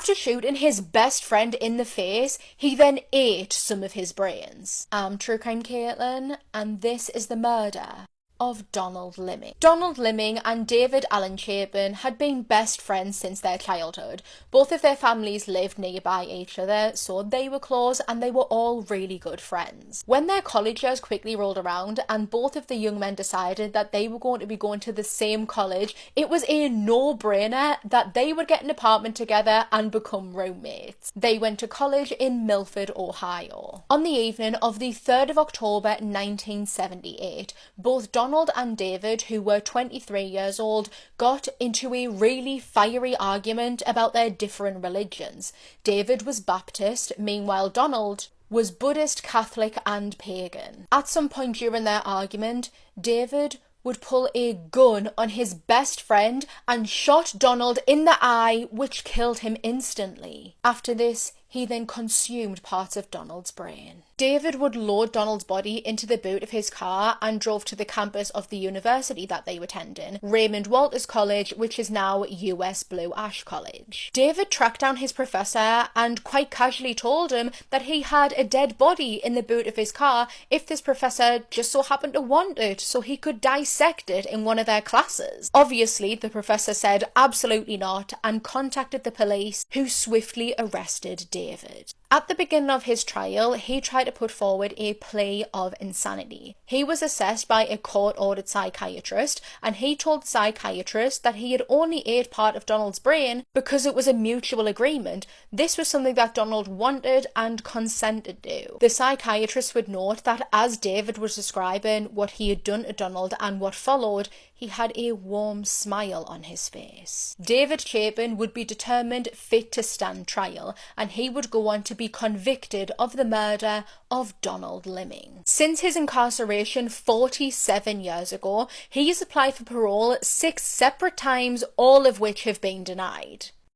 After shooting his best friend in the face, he then ate some of his brains. I'm True Crime Caitlin, and this is the murder of Donald Liming. Donald Liming and David Alan Chapin had been best friends since their childhood. Both of their families lived nearby each other, so they were close and they were all really good friends. When their college years quickly rolled around and both of the young men decided that they were going to be going to the same college, it was a no-brainer that they would get an apartment together and become roommates. They went to college in Milford, Ohio. On the evening of the 3rd of October 1978, both Donald and David, who were 23 years old, got into a really fiery argument about their different religions. David was Baptist, meanwhile Donald was Buddhist, Catholic and pagan. At some point during their argument, David would pull a gun on his best friend and shot Donald in the eye, which killed him instantly. After this, he then consumed parts of Donald's brain. David would load Donald's body into the boot of his car and drove to the campus of the university that they were attending, Raymond Walters College, which is now US Blue Ash College. David tracked down his professor and quite casually told him that he had a dead body in the boot of his car if this professor just so happened to want it, so he could dissect it in one of their classes. Obviously, the professor said absolutely not and contacted the police, who swiftly arrested David. At the beginning of his trial, he tried to put forward a plea of insanity. He was assessed by a court-ordered psychiatrist, and he told the psychiatrist that he had only ate part of Donald's brain because it was a mutual agreement. This was something that Donald wanted and consented to. The psychiatrist would note that as David was describing what he had done to Donald and what followed, he had a warm smile on his face. David Chapin would be determined fit to stand trial, and he would go on to be convicted of the murder of Donald Liming. Since his incarceration 47 years ago, he has applied for parole 6 separate times, all of which have been denied.